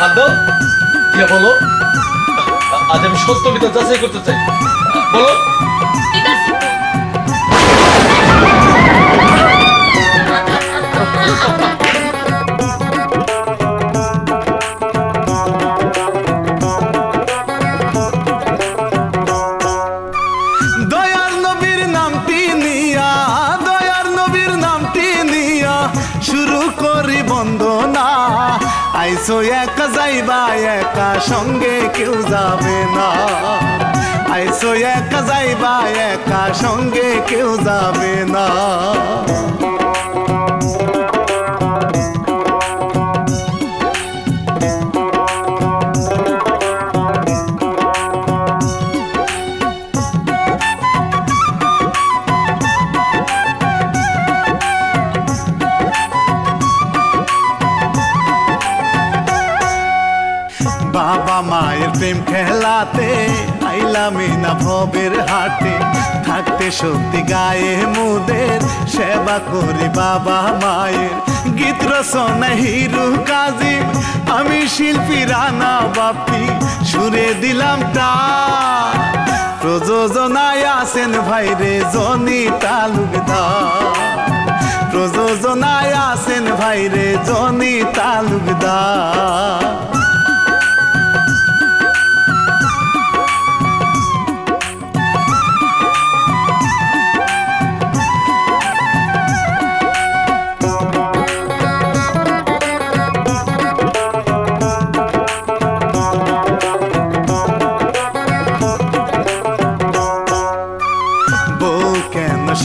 হাত দাও, দিয়া বলো আজ আমি সত্য মিথ্যা যাচাই করতে চাই। বলো। ঠিক আছে। দয়ার নবীর নামটি নিয়া, দয়ার নবীর নামটি নিয়া শুরু করি বন্দনা। আইসো একা যাইবা একা, সঙ্গে কেউ যাবে না। আইসো একা যাইবা একা, সঙ্গে কেউ যাবে না। বাবা মায়ের প্রেম খেলাতে আইলাম না ভবের হাটে। থাকতে সত্যি গায়ে মুদের সেবা করি বাবা মায়ের। গীত রচনা হিরু কাজিম, আমি শিল্পী রানা বাপি, সুরে দিলাম তা। প্রযোজনায় আছেন ভাইরে জনি তালুকদার, প্রযোজনায় আছেন ভাইরে জনি তালুকদার।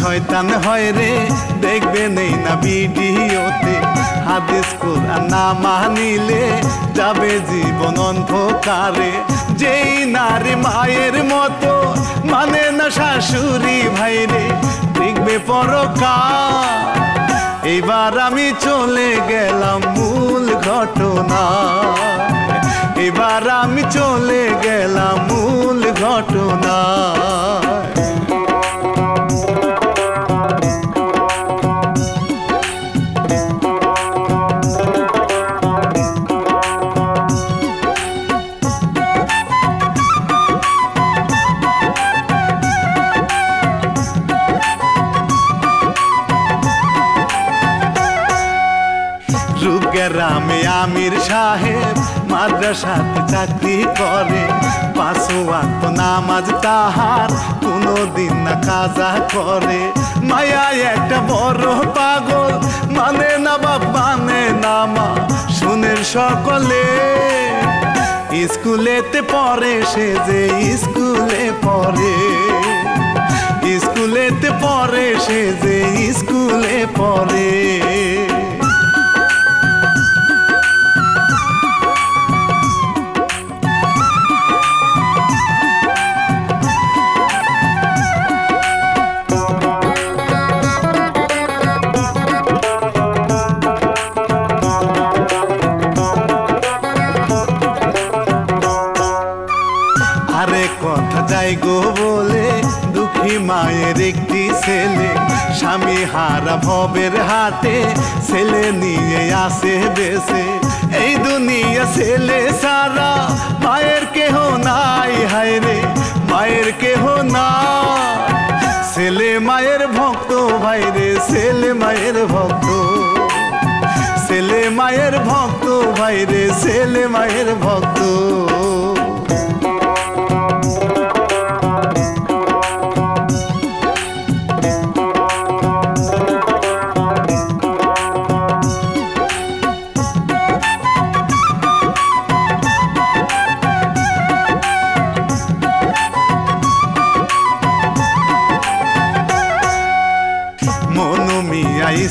শয়তান হয় রে, দেখবে নেই না ভিডিওতে। হাদিস কোরআন না মানিলে যাবে জীবন অন্ধকারে। যেই নারী মায়ের মতো মানে না শাশুড়ি ভাইরে, দেখবে পরকাল। এবার আমি চলে গেলাম মূল ঘটনা, এবার আমি চলে গেলাম মূল ঘটনা। গ্রামে আমির সাহেব মাদ্রাসাতে চাকরি করে। 5 ওয়াক্ত নামাজ তাহার কোনদিন না কাজা করে। মায়া একটা বড় পাগল, মানে না বাপ মানে না মা, শুনেন সকলে। স্কুলেতে পড়ে সে যে স্কুলে পড়ে, স্কুলেতে পড়ে সে যে স্কুলে পড়ে। কথা যাই গো বলে, দুঃখী মায়ের একটি ছেলে স্বামী হারা ভবের হাটে, ছেলে নিয়ে আসে বেসে। এই দুনিয়া ছেলে সারা মায়ের কেহ নাই, হায়রে মায়ের কেহ না। ছেলে মায়ের ভক্ত ভাইরে, ছেলে মায়ের ভক্ত, ছেলে মায়ের ভক্ত ভাইরে, ছেলে মায়ের ভক্ত।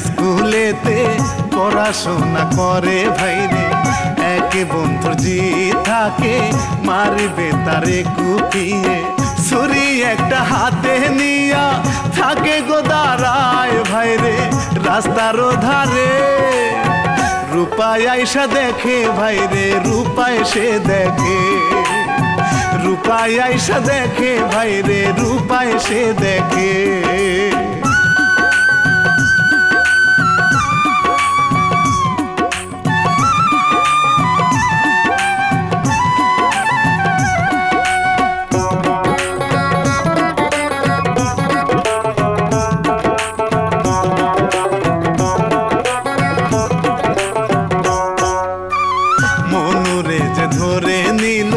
স্কুলেতে পড়াশোনা করে ভাইরে, এক বন্ধুর জি থাকে মারবে তারে কুপিয়ে। ছুরি একটা হাতে নিয়া থাকে গো দাঁড়ায় ভাইরে রাস্তার ধারে। রূপায় আইসা দেখে ভাইরে, রূপায় সে দেখে, রূপায় আইসা দেখে ভাইরে, রূপায় সে দেখে। ধরে নিল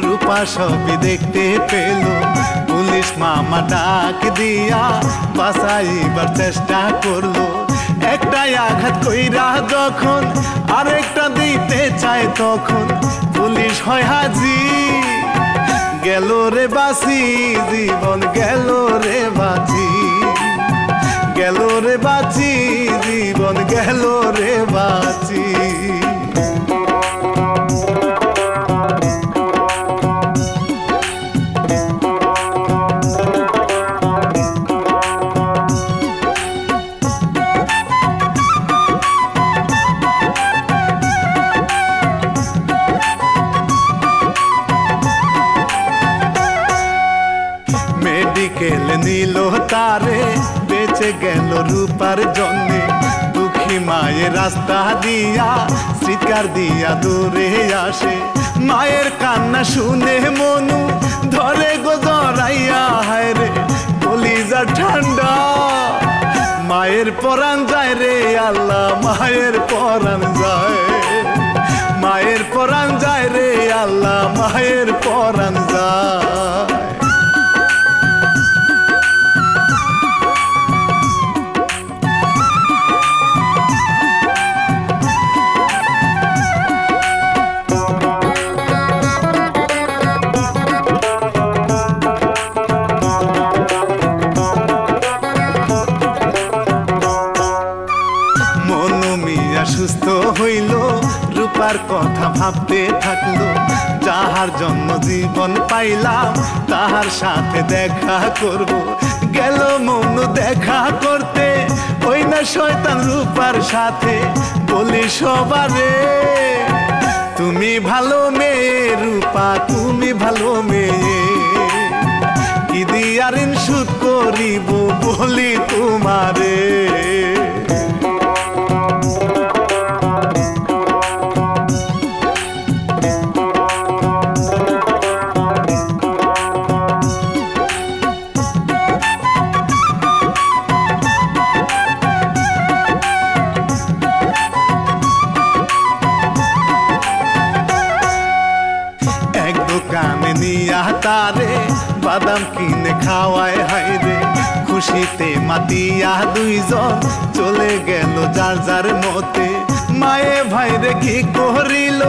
রূপা সবই দেখতে পেল পুলিশ মামা ডাক দিয়া বাঁচাইবার চেষ্টা করলো একটাই আঘাত কইরা যখন আরেকটা দিতে চায় তখন পুলিশ হয় হাজির গেল রে বাঁচি জীবন গেল রে বাঁচি গেল রে বাঁচি জীবন গেল রে বাঁচি মেডিকেল নিল তারে বেঁচে গেল রূপার জন্যে দুঃখী মায়ের রাস্তা দিয়া স্বীকার দিয়া দূরে আসে মায়ের কান্না শুনে মনু ধরে গো জড়াইয়া হায় রে কলিজা ঠান্ডা মায়ের পরাণ যায় রে আল্লাহ মায়ের পরাণ যায় মায়ের পরাণ যায় রে আল্লাহ মায়ের পরাণ যায় সুস্থ হইল রূপার কথা ভাবতে থাকলো যাহার জন্য জীবন পাইলাম তাহার সাথে দেখা করব গেল মনু দেখা করতে ওই না শয়তান রূপার সাথে বলি সবারে তুমি ভালো মেয়ে রূপা তুমি ভালো মেয়ে কি দিয়া ঋণ শোধ করিব বলি তোমারে দোকানে নিয়া তারে বাদাম কিনে খাওয়ায় হাইরে খুশিতে মাতিয়া দুইজন চলে গেল যার যার মতে মায়ে ভাইরে কি করিল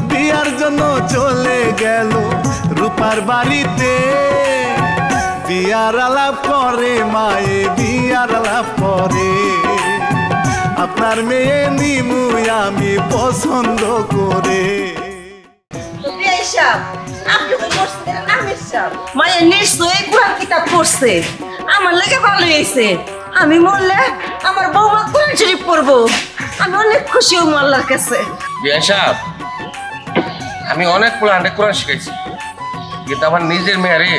বিয়ার জন্য চলে গেল রূপার বাড়িতে বিয়ার আলাপ করে মায়ে বিয়ার আলাপ করে আপনার মেয়ে নিমু আমি পছন্দ করে মায়ের নিশ্চয়ই কোরআন কিতাব পড়ছে আমার লেগে ভালো হয়েছে আমি মরলে আমার বৌমা কোরআন শরীফ পড়বো আমি অনেক খুশি হবো আল্লাহর কাছে আমি অনেক কোরআন শিখাইছি কিন্তু আমার নিজের মেয়েরে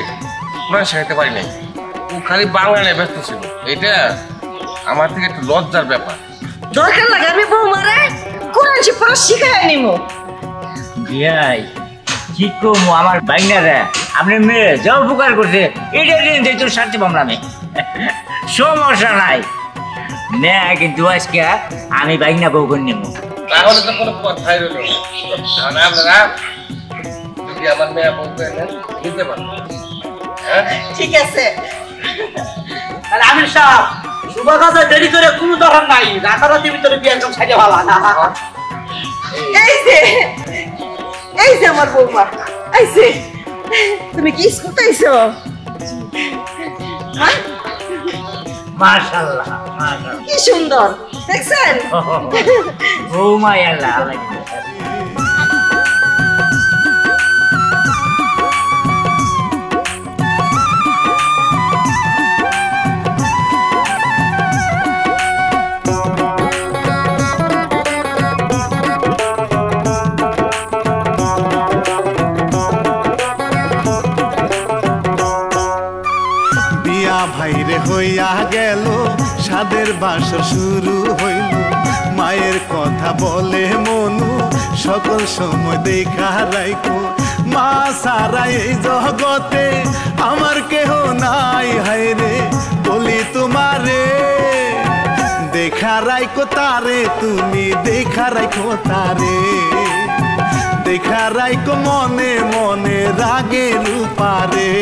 কোরআন শেখাইতে পারি নাই ও খালি বাংলা নিয়ে ব্যস্ত ছিল এটা আমার থেকে একটু লজ্জার ব্যাপার দরকার লাগে আমি বৌমারে কোরআন শরীফ পড়া শিখাই নিব বিয়াই কি কমো আমার বাইনারা আপনার মেয়ে যা উপকার করছে এটা দিন তোর শান্তি পাবো আমি সমস্যা নাই না কিন্তু আজকে আমি বাইনা বউ করে নেবো তাহলে তো কোনো কথাই রইল না আপনারা যদি আমার মেয়ে বউ করে নেন দিতে পারেন ঠিক আছে তাহলে আমির সাহেব শুভ কাজে দেরি করে কোনো দরকার নাই রাতারাতি ভিতরে বিয়ে একদম সাজা ভালো এই যে আমার বৌমা আইছে তুমি কি স্কুল আইছো মাশাআল্লাহ মাশাআল্লাহ কি সুন্দর দেখছেন বৌমা আল্লাহ আল্লাহ ভাইরে হইয়া গেল সাদের বাসর শুরু হইল মায়ের কথা বলে মনু সকল সময় দেখা রাইখো মা সারা এই জগতে আমার কেহ নাই হায়রে বলি তোমারে দেখা রাইখো তারে তুমি দেখা রাইখো তারে লেখা রাইক মনে মনে রাগের রূপারে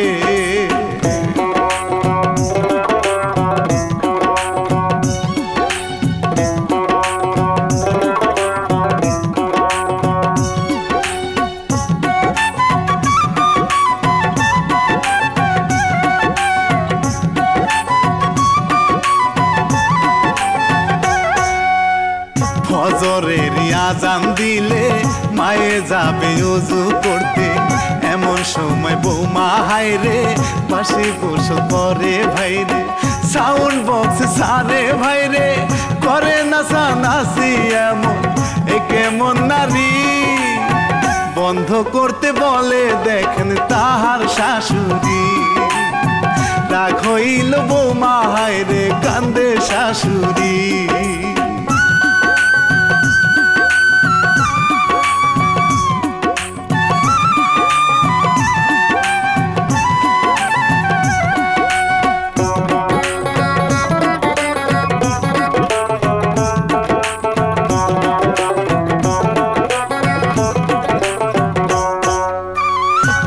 ফজরের আজান দিলে মায়ে যাবে ওযু করতে এমন সময় বৌমা হায়রে পাশে গোসল করে ভাইরে সাউন্ড বক্স সারে ভাইরে করে নাচানাচি এমন এ কেমন নারী বন্ধ করতে বলে দেখেন তাহার শাশুড়ি রাগ হইল বৌমা হায়রে কান্দে শাশুড়ি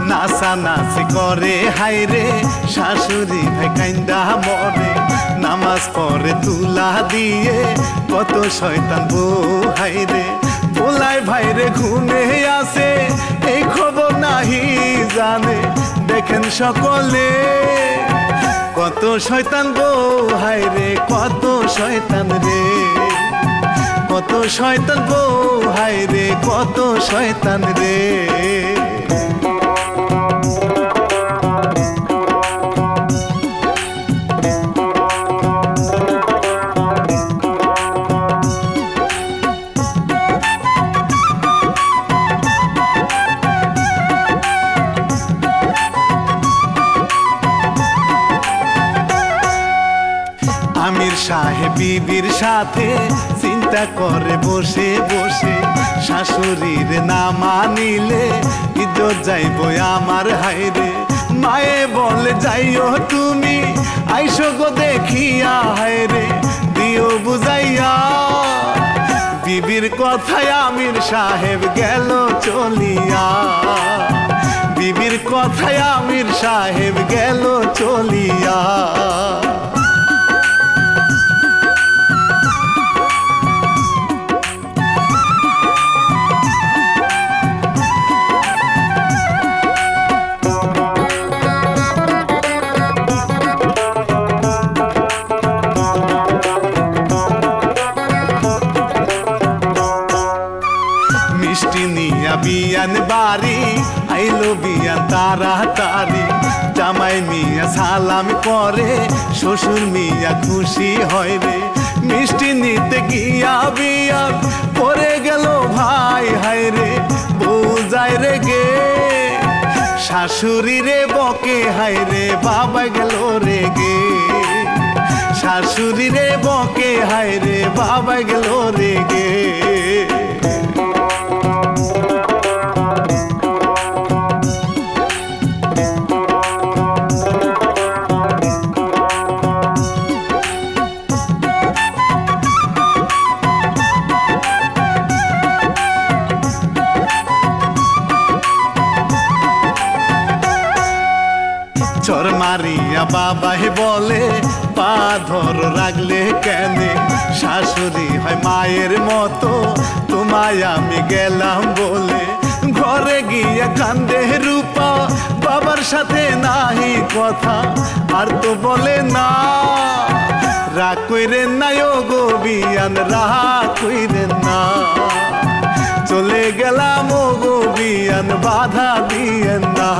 নাচানাচি করে হাইরে শাশুড়ি ভাই কাইন্দা মরে নামাজ পড়ে তুলা দিয়ে কত শয়তান বউ হাইরে বলাই ভাইরে ঘুমে আসে এই খবর নাহি জানে দেখেন সকলে কত শয়তান বউ হাইরে কত শয়তান রে কত শয়তান বউ হাইরে কত শয়তান রে আমির সাহেব বিবির সাথে চিন্তা করে বসে বসে শাশুড়ির না মানিলে ইজ্জত যাইব আমার হায়রে মায়ে বলে যাইও তুমি আইসো গো দেখিয়া হায়রে দিও বুঝাইয়া বিবির কথায় আমির সাহেব গেল চলিয়া বিবির কথায় আমির সাহেব গেল চলিয়া বিয়ান বাড়ি আইলো বিয়ান তাড়াতাড়ি জামাই মিয়া সালাম করে শ্বশুর মিয়া খুশি হয় রে মিষ্টি নিতে গিয়া বিয়ান পরে গেল ভাই হায় রে বউ যায় রে গে শাশুড়ি রে বকে হায় রে বাবা গেল রে গে শাশুড়ি রে বকে হায় রে বাবা গেল রে গে চর মারিয়া বাবাই বলে পা ধর রাখলে কেনে শাশুড়ি হয় মায়ের মতো তোমায় আমি গেলাম বলে ঘরে গিয়া কান্দে রূপা বাবার সাথে নাহি কথা আর তো বলে না রাগ কইরেন না ও গো বিয়ান রাগ কইরেন না চলে গেলাম ও গো বিয়ান বাধা দিয়েন না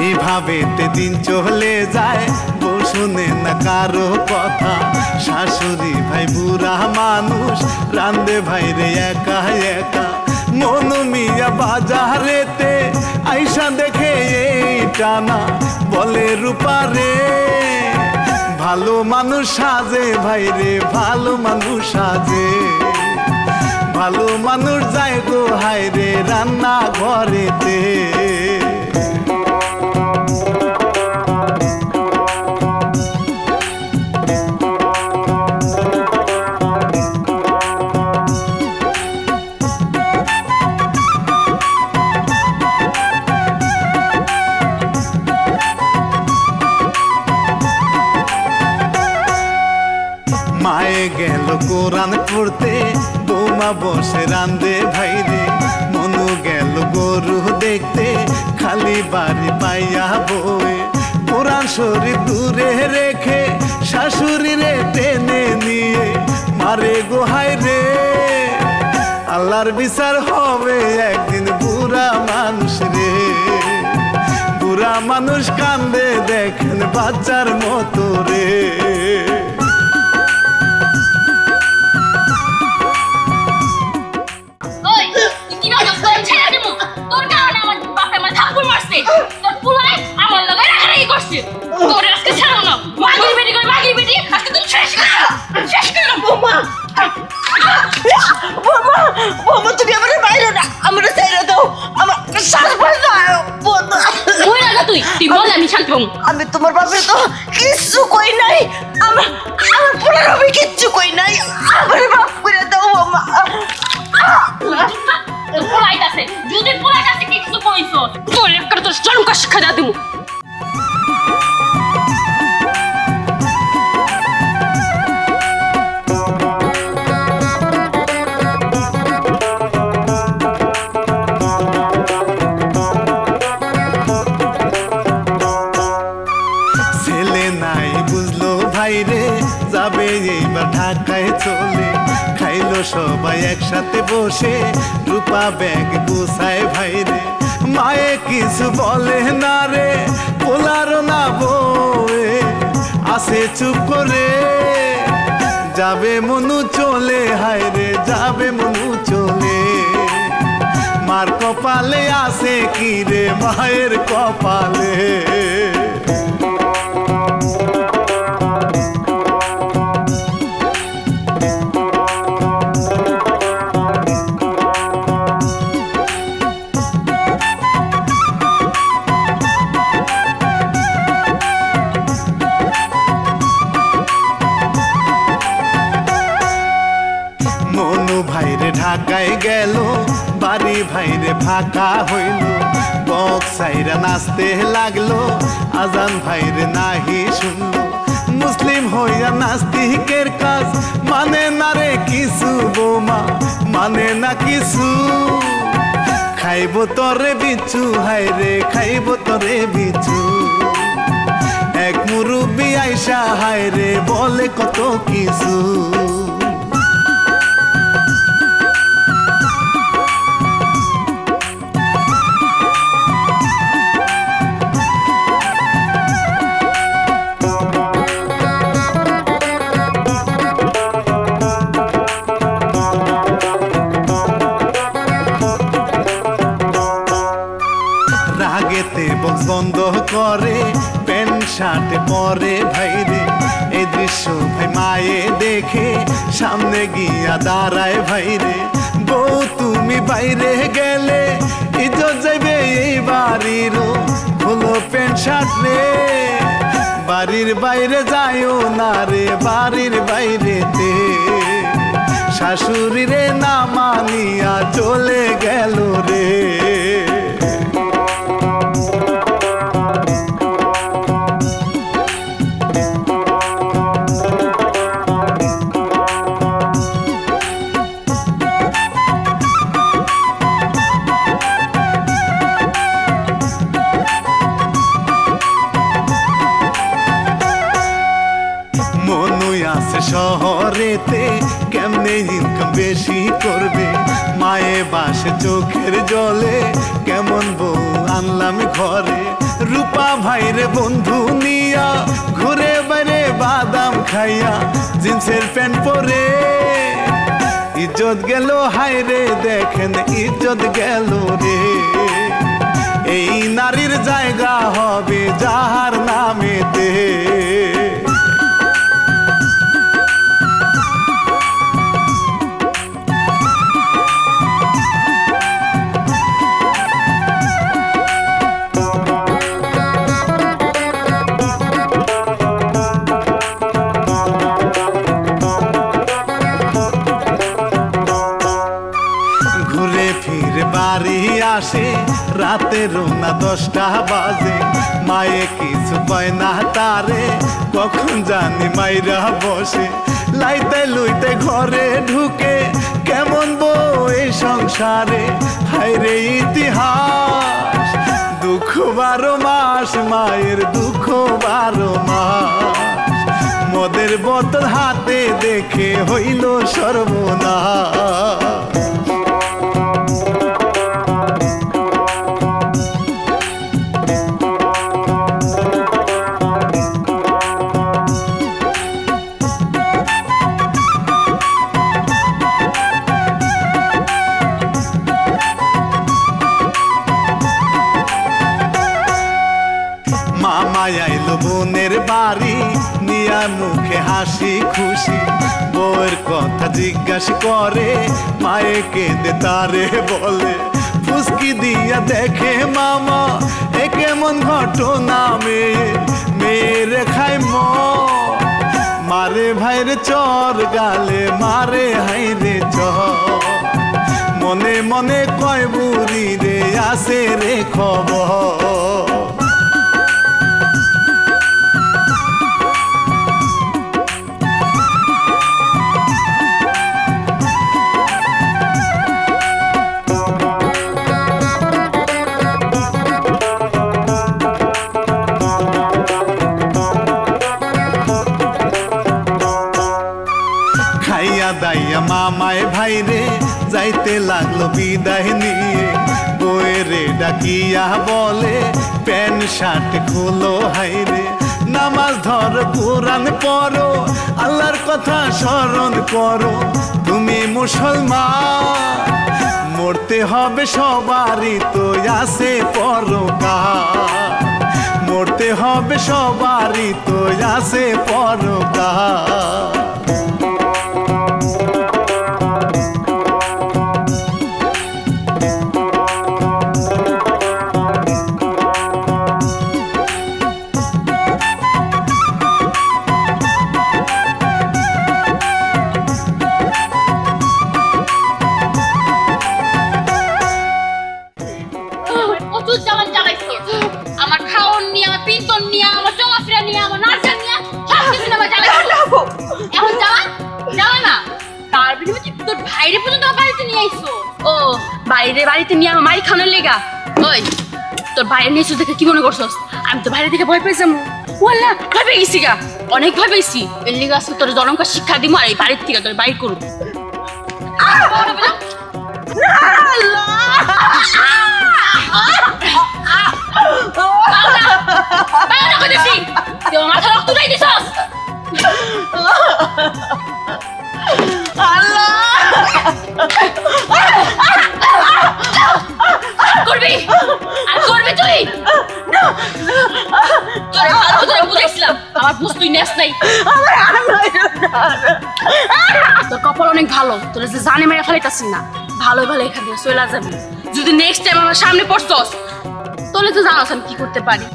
এইভাবেতে দিন চলে যায় বউ শুনে না কারো কথা শাশুড়ি ভাই বুড়া মানুষ রান্দে ভাই রে একা একা মনু মিয়া বাজারেতে আইসা দেখে এই টানা বলে রূপা রে ভালো মানুষ সাজে ভাইরে ভালো মানুষ সাজে ভালো মানুষ যায় গো হায়রে রান্না ঘরেতে মায়ে গেল কোরআন পড়তে বৌমা বসে রান্দে ভাইরে মনু গেল গরু দেখতে খালি বাড়ি পাইয়া বই কোরআন শরীফ দূরে রেখে শাশুড়ি রে টেনে নিয়ে মারে গোহাই রে আল্লাহর বিচার হবে একদিন বুড়া মানুষ রে বুড়া মানুষ কান্দে দেখেন বাচ্চার মতো রে আমি তোমার বাপের তো কিচ্ছু কই নাই আমার পুরার হবে কিচ্ছু কই নাই আমার বাপ করে দাও মামা যদি পোলার কাছে কিছু কইছো তোর একটা তো চরমকা শিক্ষা দাও দিমু যাবে এইবার ঢাকায় চলে খাইলো সবাই একসাথে বসে রূপা ব্যাগ গুছায় ভাইরে মায়ে কিছু বলে না রে পোলারও না বয়ে আসে চুপ করে যাবে মনু চলে হায়রে যাবে মনু চলে মার কপালে আসে কি রে মায়ের কপালে ঢাকায় গেল বাড়ি ভাইরে ফাঁকা হইল বক্স সাইরা নাচতে লাগলো আজান ভাইরে নাহি শুনলো মুসলিম হইয়া নাস্তিকের কাজ মানে না রে কিছু বৌমা মানে না কিছু খাইব তরে বিচু হায়রে খাইব তরে বিচু এক মুরব্বি আইসা হায়রে বলে কত কিছু বন্ধ করে প্যান্ট শার্ট পরে ভাইরে এই দৃশ্য ভাই মায়ে দেখে সামনে গিয়া দাঁড়ায় ভাইরে বউ তুমি বাইরে গেলে ইজ্জত যাইবে এই বাড়ির হলো প্যান্ট শার্ট রে বাড়ির বাইরে যাইও না রে বাড়ির বাইরেতে শাশুড়ি রে না মানিয়া চলে গেল রে শহরেতে কেমনে ইনকাম বেশি করবে মায়ে বাসে চোখের জলে কেমন বউ আনলাম ঘরে রূপা ভাইরে বন্ধু নিয়া ঘুরে বাইরে বাদাম খাইয়া জিন্সের প্যান্ট পরে ইজ্জত গেল হায়রে দেখেন ইজ্জত গেল রে এই নারীর জায়গা হবে যাহার নামেতে রাতের না 10টা বাজে মায়ে কিছু কয় না তারে কখন জানি মাইরা বসে লাইতে লইতে ঘরে ঢুকে কেমন বউ এই সংসারে হায়রে ইতিহাস দুঃখ 12 মাস মায়ের দুঃখ 12 মাস মদের বোতল হাতে দেখে হইল সর্বনাশ আইলো বোনের বাড়ি নিয়া মুখে হাসি খুশি বউয়ের কথা জিজ্ঞাসা করে মায়ে কেঁদে তারে বলে ফুসকি দিয়া দেখে মামা এ কেমন ঘটনা মেয়ের খাই মারে ভাইরে চর গালে মারে হাইরে চর মনে মনে কয় বুড়ি রে আসে রে খবর দাইয়া মামায় ভাইরে যাইতে লাগলো বিদায় নিয়ে বউয়েরে ডাকিয়া বলে প্যান্ট শার্ট খোলো হাইরে নামাজ ধর কোরআন পড়ো আল্লাহর কথা স্মরণ করো তুমি মুসলমান মরতে হবে সবারই তো আছে পরকাল মরতে হবে সবারই তো আছে পরকাল আমার খাওন নিয়ে আমার পিন্তন নিয়ে আমার চলাফেরা নিয়ে আমার নাচা নিয়ে সবকিছু আমার জ্বালাইছো এখন জ্বালা না তার বিনিময়ে তোর ভাইরে পর্যন্ত আমার বাড়িতে নিয়ে আইছো ও বাড়িতে নিয়ে আমার মারি খাওয়ানোর লেগা ওই তোর বাইরে নিয়েছো দেখে কি মনে করছস আমি তো বাইরে থেকে ভয় পেয়েছিলাম ওয়াল্লা ভয় পেয়ে গেছি গা অনেক ভয় পেয়েছি এর লেগে আজকে তোর জনমকা শিক্ষা দিমু আর এই বাড়ির থেকে তোর বাইর করুন মাথা রক্ত নাই দিছস করবি আর করবি তুই তোর ভালো করে বুঝাইছিলাম আমার বুঝ তুই নেস নাই তোর কপাল অনেক ভালো তোর যে জানে মেরে ফেলাইতাছিস না ভালো ভালো এখান থেকে চলে যাবি যদি নেক্সট টাইম আমার সামনে পড়ছস তোলে তো জানোস আমি কি করতে পারি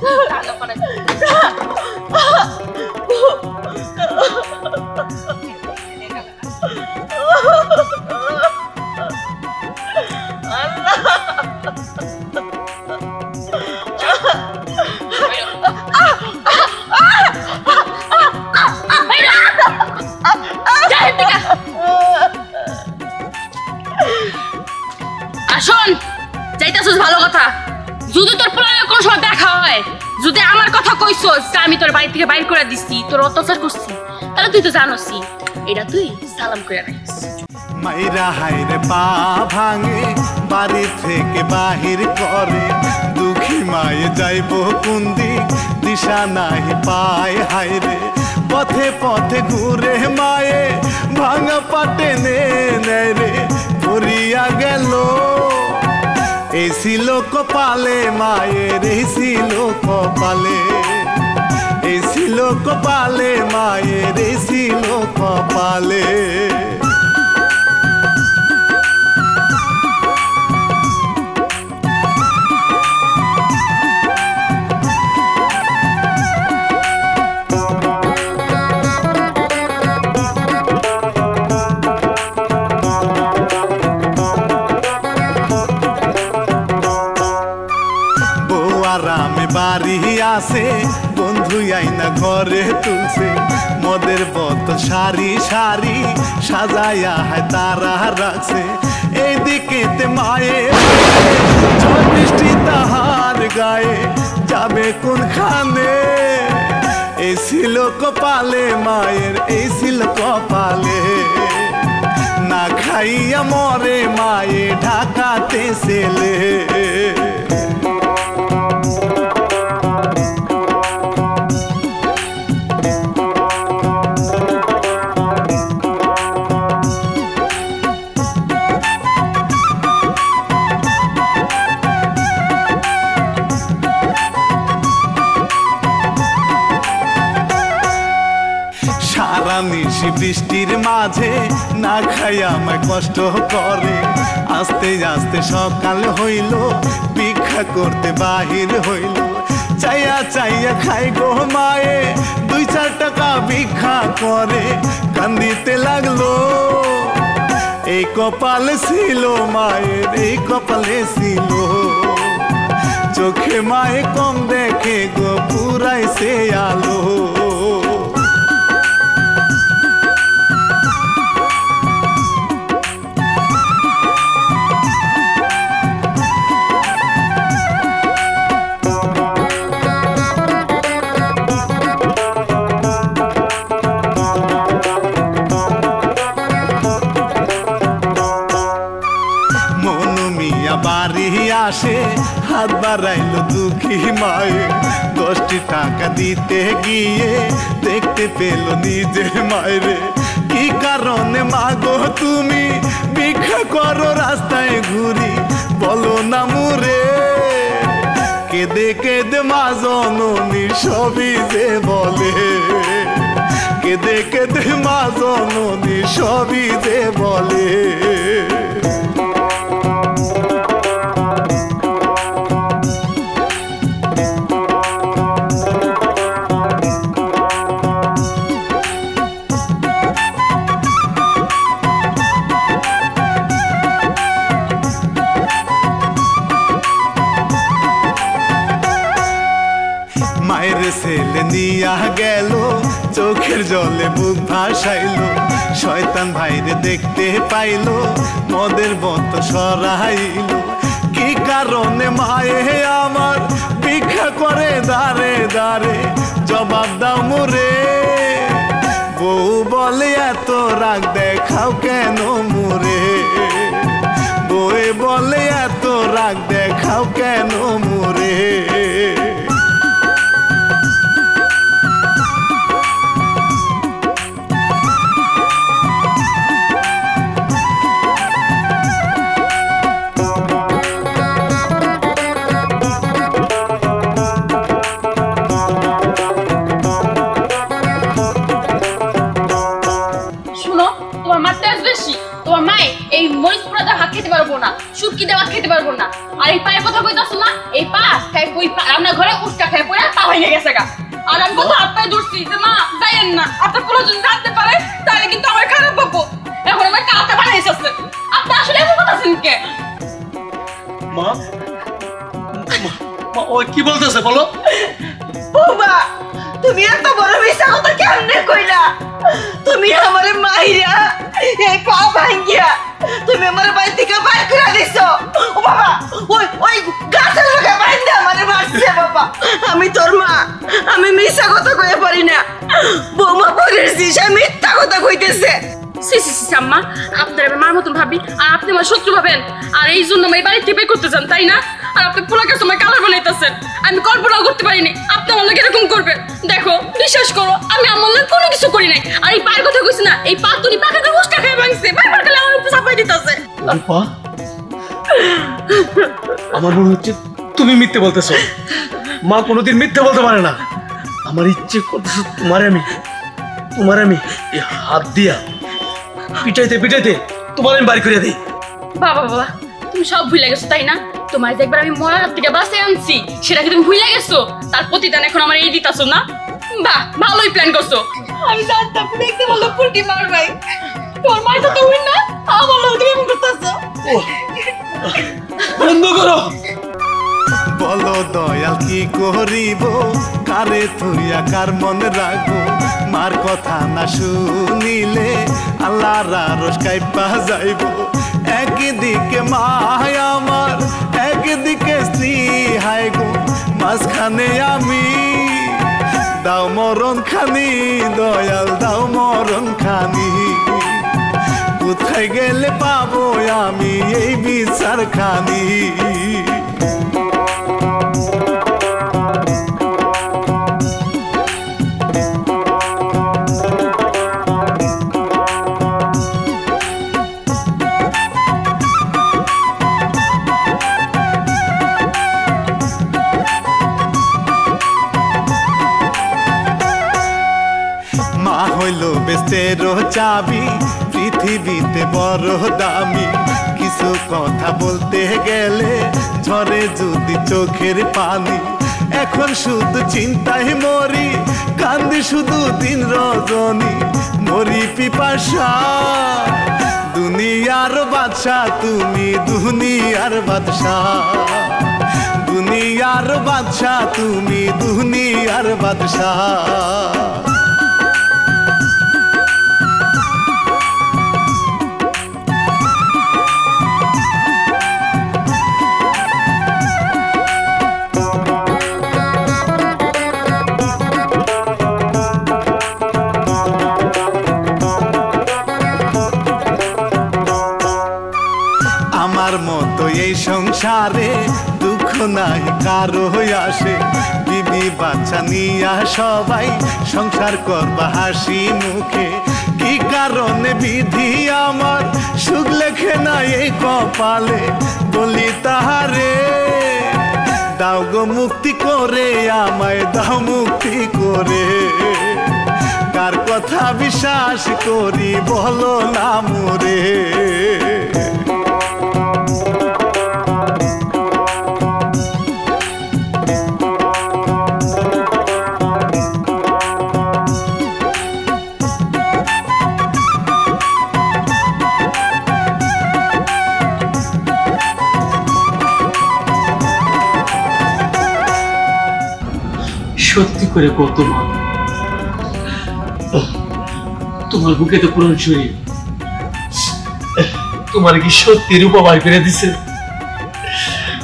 শোন যাইতাছিস ভালো কথা যদি তোর প্ল্যানে কোনো সময় দেখা হয় যদি আমার কথা কইছস আমি তোর বাড়ি থেকে বাইর করে দিছি তোর অত্যাচার করছি তাহলে তুই তো জানোসই এটা তুই সালাম করে রাখিস মাইরা হাইরে পা ভাঙে বাড়ি থেকে বাহির করে দুঃখী মায়ে যাইব কুন্দি দিশা নাহি পায় হাইরে পথে পথে ঘুরে মায়ে ভাঙা পাটে নে রে ফুরিয়া গেল এই ছিল কপালে মায়ের এই ছিল কপালে এই ছিল কপালে মায়ের এই ছিল কপালে আছে বন্ধু আইনা ঘরে তুলছে মদের বোতল সারি সারি সাজায়া হয় তারা রাখছে এইদিকে মায়ে ঝড় বৃষ্টি তাহার গায়ে যাবে কোনখানে এই ছিল কপালে মায়ের এই ছিল কপালে না খাইয়া মরে মায়ে ঢাকাতে ছেলে নিশি বৃষ্টির মাঝে না খাইয়া আমায় কষ্ট করে আস্তে আস্তে সকাল হইল ভিক্ষা করতে বাহির হইল চাইয়া চাইয়া খাই গো মায়ে 2-4 টাকা ভিক্ষা করে কান্দিতে লাগলো এই কপালে ছিল মায়ের এই কপালে ছিল চোখে মায়ে কম দেখে গো পুরাইছে আলো আসে হাত বাড়াইলো দুঃখী মায়ে 10 টাকা দিতে গিয়ে দেখতে পেল নিজের মায়েরে কি কারণে মাগো তুমি ভিক্ষা করো রাস্তায় ঘুরি বলো না মুরে কেঁদে কেঁদে মা জননী সবই যে বলে কেঁদে কেঁদে মা জননী সবই যে বলে ছেলে নিয়া গেল চোখের জলে বুক ভাসাইল শয়তান ভাইরে দেখতে পাইল মদের বত সরাইল কি কারণে মায়ে আমার ভিক্ষা করে দাঁড়ে দাঁড়ে জবাব দাও মুরে বউ বলে এত রাগ দেখাও কেন মুরে বউ বলে এত রাগ দেখাও কেন মুরে শুটকি দেওয়া খেতে পারবো না আর এই পায়ের কথা কইতাছ না এই পা খাই কই রান্না ঘরে উস্কা খাই পড়ে পা ভেঙে গেছে গা আর আমি কত হাত পায়ে ধরছি যে মা যাইয়েন না আপনার প্রয়োজন জানতে পারে তাহলে কিন্তু আমার খারাপ পাবো এখন আমার কাঁদতে বানাইছে আপনি আসলে এমন কথা আছেন কে মা ও কি বলতেছে বলো বাবা তুমি এত বড় মিথ্যা কথা কেমনে কইলা তুমি আমারে মাইরা এই পা ভাঙ্গিয়া তুমি আমার বাড়ি থেকে বাইর করে দিছো ও বাবা ওই ওই গাছের লগে বাইন্দা আমারে মারছে বাবা আমি তোর মা আমি মিথ্যা কথা কইতে পারি না বৌমা পরেছি সে মিথ্যা কথা কইতেছে আম্মা আপনার মার মতন ভাবি আর আপনি আমার শত্রু ভাবেন আর এই জন্য আমি বাড়ি থেকে বের করতে চান তাই না আর আপনি পোলাকে সময় কালার বানাইতেছেন আমি কল্পনাও করতে পারিনি আপনি আমার লোক এরকম করবেন দেখো বিশ্বাস করো আমি আমার লোক কোনো কিছু করি নাই আর এই পায়ের কথা কইছি না এই পা তুলি পাকা করে উস্কা খেয়ে ভাঙছে বারবার করে আমার উপর চাপাই দিতেছে আমার মনে হচ্ছে তুমি মিথ্যে বলতেছো মা কোনোদিন মিথ্যে বলতে পারে না আমার ইচ্ছে করতেছে তোমার আমি এই হাত দিয়া পিটাইতে পিটাইতে তোমার আমি বাড়ি করে দিই বাবা বাবা তুমি সব ভুলে গেছো তাই না তোমার যে একবার আমি মরার হাত থেকে বাঁচিয়ে আনছি সেটা কি তুমি ভুলে গেছো তার প্রতিদান এখন আমার এই দিতাছো না বাহ ভালোই প্ল্যান করছো আমি জানতাম দেখতে বললো পুরকি মার ভাই তোমার মাই তো তুমি না আমার লোক তুমি করতেছো বন্ধ করো বলো দয়াল কি করিব কারে থইয়া কার মন রাখবো মার কথা না শুনিলে আল্লাহর আরশ কাইপা যাইব একদিকে মায় আমার একদিকে স্ত্রী হায় গো মাঝখানে আমি দাও মরণ খানি দয়াল দাও মরণ খানি কোথায় গেলে পাবো আমি এই বিচার খানি মা হইল বেস্তেরও চাবি পৃথিবীতে বড় দামি কিছু কথা বলতে গেলে ঝরে যদি চোখের পানি এখন শুধু চিন্তায় মরি কান্দি শুধু দিন রজনী মরি পিপাসা দুনিয়ার বাদশা তুমি দুনিয়ার বাদশা দুনিয়ার বাদশা তুমি দুনিয়ার বাদশা আমার মতো এই সংসারে দুঃখ নাই কারো আসে বিবি বাচ্চা নিয়া সবাই সংসার করবা হাসি মুখে কি কারণে বিধি আমার সুখ লেখে না এই কপালে বলি তাহারে দাও গো মুক্তি করে আমায় দাও মুক্তি করে কার কথা বিশ্বাস করি বলো না মোরে সত্যি করে কত মা তোমার বুকে তো কোরআন শরীফ তোমার কি সত্যি রূপা বাই করে দিছে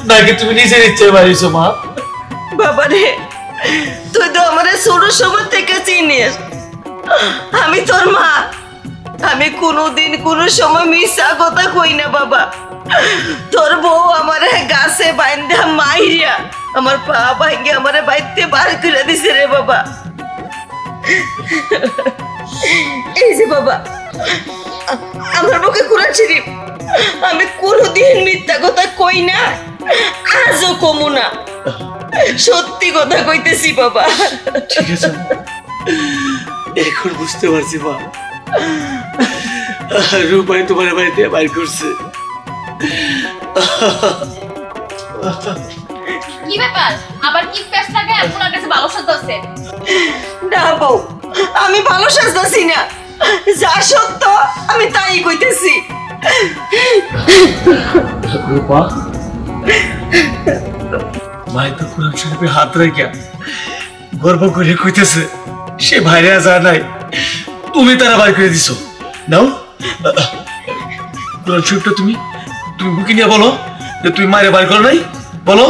নাকি তুমি নিজের ইচ্ছায় বাড়িছো মা বাবা রে তুই তো আমার ছোট সময় থেকে চিনিস আমি তোর মা আমি কোনোদিন কোনো সময় মিথ্যা কথা কই না বাবা তোর বউ আমার গাছে বাইন্ধা মাইরিয়া আমার পা ভাঙ্গে আমার বাইতে বার করে দিছে রে বাবা এই যে বাবা আমার বুকে কোরআন শরীফ আমি কোনোদিন মিথ্যা কথা কই না আজও কমু না সত্যি কথা কইতেছি বাবা ঠিক আছে এখন বুঝতে পারছি মা রূপাই তোমার বাড়িতে বাইর করছে কি ব্যাপার আবার কি পেছ লাগে আপনার কাছে ভালো সাজছে না বউ আমি ভালো সাজতাছি না যা সত্য আমি তাই কইতেছি রূপা মাই তো কোরআন শরীফে হাত রাখিয়া গর্ব করে কইতেছে সে বাইরে যা নাই তুমি তারা বাইর করে দিছো নাও কোরআন শরীফটা তুমি বুকে নিয়ে বলো যে তুমি মায়ের বাইর করো নাই বলো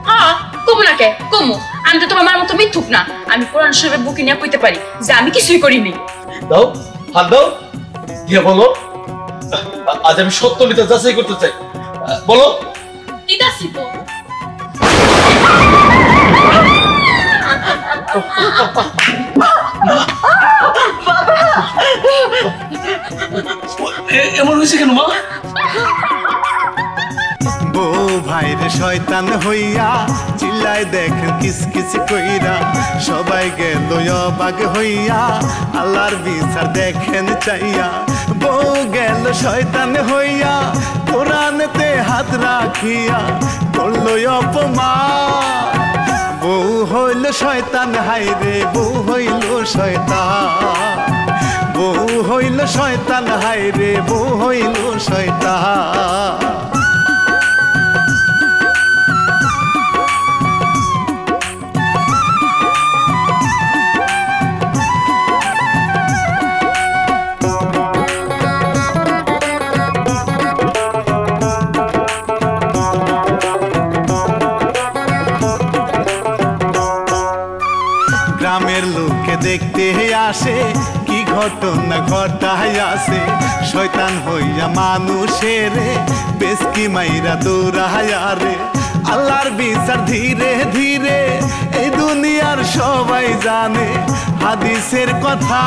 হ্যাঁ কমু না কে কমু আমি তো তোমার মার মতো মিথ্যুক না আমি কোরআন শরীফের বুকে নিয়ে কইতে পারি যে আমি কিছুই করিনি দাও হাত দাও দিয়ে বলো আজ আমি সত্য মিথ্যা যাচাই করতে চাই বলো দিতাছি তো এমন হয়েছে কেন মা বউ ভাইরে শয়তান হইয়া চিল্লায় দেখেন কিস কিস কইরা সবাই গেল অবাক হইয়া আল্লাহর বিচার দেখেন চাইয়া বউ গেল শয়তান হইয়া কোরআনেতে হাত রাখিয়া করলো অপমান বউ হইল শয়তান হাইরে বউ হইল শয়তান বউ হইল শয়তান হাইরে বউ হইল শয়তান দেখতে আসে কি ঘটনা ঘটাই আসে শয়তান হইয়া মানুষের বেশকি মাইরা দৌড়াইয়া রে আল্লাহর বিচার ধীরে ধীরে এই দুনিয়ার সবাই জানে হাদিসের কথা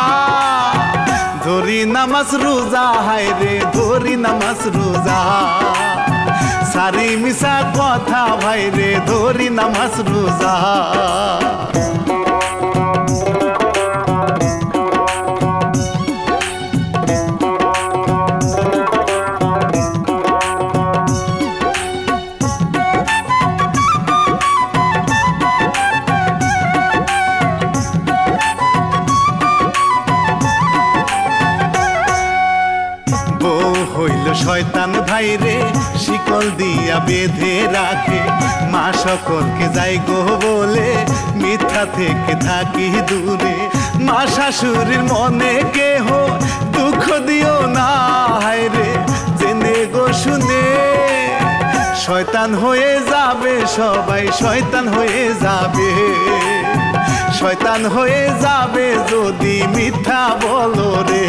ধরি নামাজ রোজা হায় রে ধরি নামাজ রোজা সারি মিশা কথা ভাই রে ধরি নামাজ রোজা শয়তান ভাইরে শিকল দিয়া বেঁধে রাখে মা সকলকে যাই গো বলে মিথ্যা থেকে থাকি দূরে মা শাশুড়ির মনে কেহ দুঃখ দিও না হায়রে জেনে গো শুনে শয়তান হয়ে যাবে সবাই শয়তান হয়ে যাবে শয়তান হয়ে যাবে যদি মিথ্যা বলো রে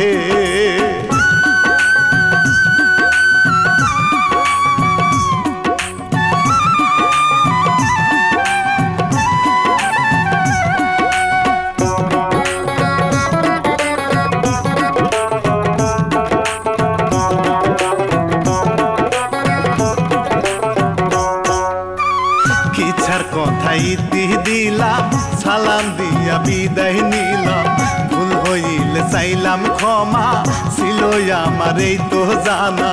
দিলাম সালাম দিয়া বিদায় নিলাম ভুল হইলে চাইলাম ক্ষমা ছিল আমার এই তো জানা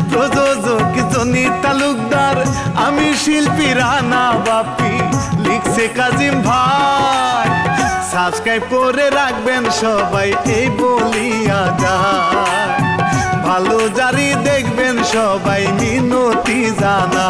প্রযোজক জনি তালুকদার আমি শিল্পী রানা বাপি লিখছে কাজিম ভাই সাবস্ক্রাইব করে রাখবেন সবাই এই বলিয়া যায় ভালো জারি দেখবেন সবাই মিনতি জানা